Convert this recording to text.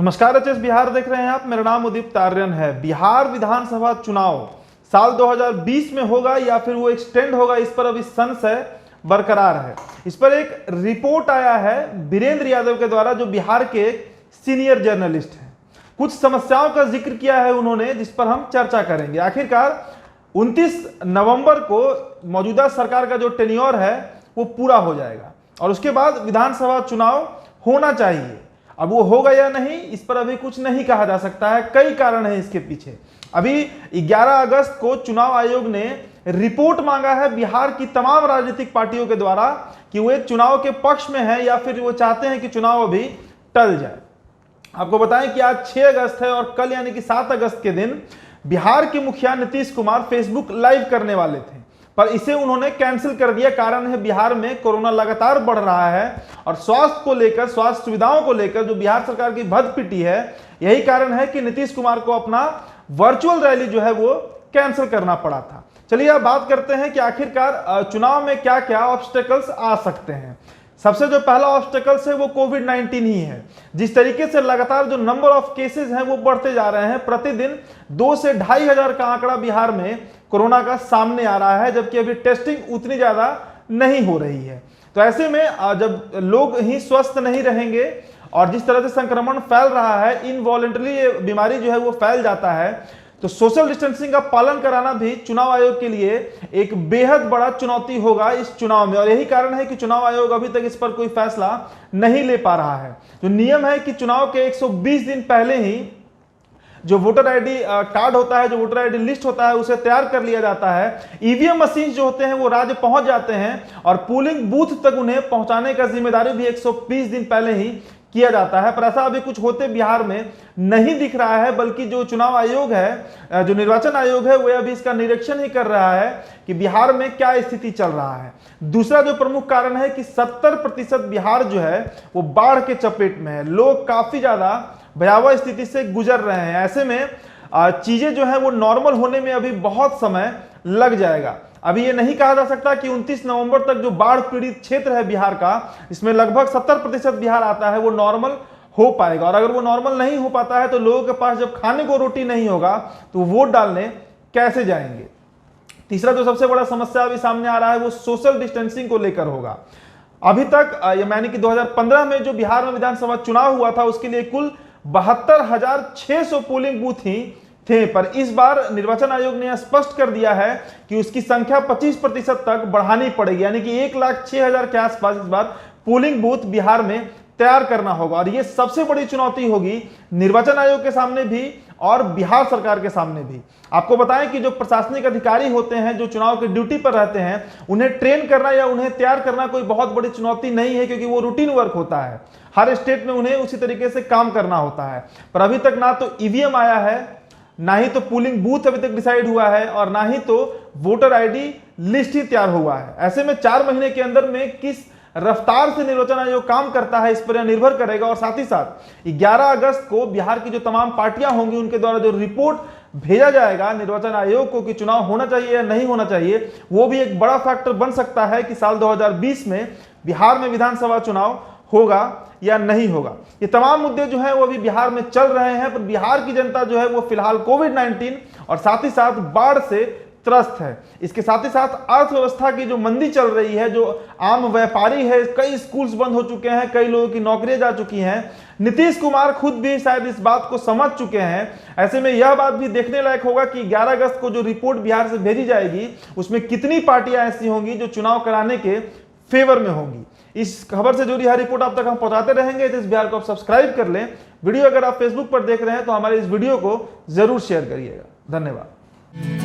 नमस्कार, एचएस बिहार देख रहे हैं आप। मेरा नाम उदित तार्यन है। बिहार विधानसभा चुनाव साल 2020 में होगा या फिर वो एक्सटेंड होगा, इस पर अभी संशय बरकरार है। इस पर एक रिपोर्ट आया है वीरेंद्र यादव के द्वारा, जो बिहार के एक सीनियर जर्नलिस्ट हैं। कुछ समस्याओं का जिक्र किया है उन्होंने, जिस पर हम चर्चा करेंगे। आखिरकार 29 नवंबर को मौजूदा सरकार का जो टेन्योर है वो पूरा हो जाएगा और उसके बाद विधानसभा चुनाव होना चाहिए। अब वो होगा या नहीं, इस पर अभी कुछ नहीं कहा जा सकता है। कई कारण हैं इसके पीछे। अभी 11 अगस्त को चुनाव आयोग ने रिपोर्ट मांगा है बिहार की तमाम राजनीतिक पार्टियों के द्वारा कि वो चुनाव के पक्ष में है या फिर वो चाहते हैं कि चुनाव अभी टल जाए। आपको बताएं कि आज 6 अगस्त है और कल यानी कि 7 अगस्त के दिन बिहार के मुखिया नीतीश कुमार फेसबुक लाइव करने वाले थे, पर इसे उन्होंने कैंसिल कर दिया। कारण है बिहार में कोरोना लगातार बढ़ रहा है और स्वास्थ्य को लेकर, स्वास्थ्य सुविधाओं को लेकर जो बिहार सरकार की भदपिटी है, यही कारण है कि नीतीश कुमार को अपना वर्चुअल रैली जो है वो कैंसिल करना पड़ा था। चलिए अब बात करते हैं कि आखिरकार चुनाव में क्या क्या ऑब्स्टेकल्स आ सकते हैं। सबसे जो पहला ऑब्स्टेकल्स है वो कोविड-19 ही है। जिस तरीके से लगातार जो नंबर ऑफ केसेस हैं वो बढ़ते जा रहे हैं, प्रतिदिन 2 से 2,500 हजार का आंकड़ा बिहार में कोरोना का सामने आ रहा है, जबकि अभी टेस्टिंग उतनी ज्यादा नहीं हो रही है। तो ऐसे में जब लोग ही स्वस्थ नहीं रहेंगे और जिस तरह से संक्रमण फैल रहा है, इनवॉलेंटरी ये बीमारी जो है वो फैल जाता है, तो सोशल डिस्टेंसिंग का पालन कराना भी चुनाव आयोग के लिए एक बेहद बड़ा चुनौती होगा इस चुनाव में। और यही कारण है कि चुनाव आयोग अभी तक इस पर कोई फैसला नहीं ले पा रहा है। जो नियम है कि चुनाव के 120 दिन पहले ही जो वोटर आईडी कार्ड होता है, जो वोटर आईडी लिस्ट होता है, उसे तैयार कर लिया जाता है। ईवीएम मशीन जो होते हैं वो राज्य पहुंच जाते हैं और पोलिंग बूथ तक उन्हें पहुंचाने का जिम्मेदारी भी 120 दिन पहले ही किया जाता है। पर ऐसा अभी कुछ होते बिहार में नहीं दिख रहा है, बल्कि जो चुनाव आयोग है, जो निर्वाचन आयोग है, वह अभी इसका निरीक्षण ही कर रहा है कि बिहार में क्या स्थिति चल रहा है। दूसरा जो प्रमुख कारण है कि 70% बिहार जो है वो बाढ़ के चपेट में है। लोग काफी ज्यादा भयावह स्थिति से गुजर रहे हैं। ऐसे में चीजें जो है वो नॉर्मल होने में अभी बहुत समय लग जाएगा। अभी ये नहीं कहा जा सकता कि 29 नवंबर तक जो बाढ़ पीड़ित क्षेत्र है बिहार का, इसमें लगभग 70% बिहार आता है, वो नॉर्मल हो पाएगा। और अगर वो नॉर्मल नहीं हो पाता है तो लोगों के पास जब खाने को रोटी नहीं होगा तो वोट डालने कैसे जाएंगे। तीसरा जो सबसे बड़ा समस्या अभी सामने आ रहा है वो सोशल डिस्टेंसिंग को लेकर होगा। अभी तक यानी कि 2015 में जो बिहार में विधानसभा चुनाव हुआ था, उसके लिए कुल 72,600 पोलिंग बूथ ही थे, पर इस बार निर्वाचन आयोग ने स्पष्ट कर दिया है कि उसकी संख्या 25% तक बढ़ानी पड़ेगी, यानी कि 1,06,000 के आसपास इस बार पोलिंग बूथ बिहार में तैयार करना होगा। और यह सबसे बड़ी चुनौती होगी निर्वाचन आयोग के सामने भी और बिहार सरकार के सामने भी। आपको बताएं कि जो प्रशासनिक अधिकारी होते हैं, जो चुनाव की ड्यूटी पर रहते हैं, उन्हें ट्रेन करना या उन्हें तैयार करना कोई बहुत बड़ी चुनौती नहीं है, क्योंकि वो रूटीन वर्क होता है। हर स्टेट में उन्हें उसी तरीके से काम करना होता है। पर अभी तक ना तो ईवीएम आया है, ना ही तो पोलिंग बूथ अभी तक डिसाइड हुआ है, और ना ही तो वोटर आईडी लिस्ट ही तैयार हुआ है। ऐसे में 4 महीने के अंदर में किस रफ्तार से निर्वाचन आयोग काम करता है, इस पर यह निर्भर करेगा। और साथ ही साथ 11 अगस्त को बिहार की जो तमाम पार्टियां होंगी, उनके द्वारा जो रिपोर्ट भेजा जाएगा निर्वाचन आयोग को कि चुनाव होना चाहिए या नहीं होना चाहिए, वो भी एक बड़ा फैक्टर बन सकता है कि साल 2020 में बिहार में विधानसभा चुनाव होगा या नहीं होगा। ये तमाम मुद्दे जो है वो अभी बिहार में चल रहे हैं, पर बिहार की जनता जो है वो फिलहाल कोविड-19 और साथ ही साथ बाढ़ से त्रस्त है। इसके साथ ही साथ अर्थव्यवस्था की जो मंदी चल रही है, जो आम व्यापारी है, कई स्कूल्स बंद हो चुके हैं, कई लोगों की नौकरियां जा चुकी हैं। नीतीश कुमार खुद भी शायद इस बात को समझ चुके हैं। ऐसे में यह बात भी देखने लायक होगा कि 11 अगस्त को जो रिपोर्ट बिहार से भेजी जाएगी, उसमें कितनी पार्टियां ऐसी होंगी जो चुनाव कराने के फेवर में होंगी। इस खबर से जुड़ी हर रिपोर्ट आप तक हम पहुंचाते रहेंगे। इस बिहार को आप सब्सक्राइब कर लें। वीडियो अगर आप फेसबुक पर देख रहे हैं तो हमारे इस वीडियो को जरूर शेयर करिएगा। धन्यवाद।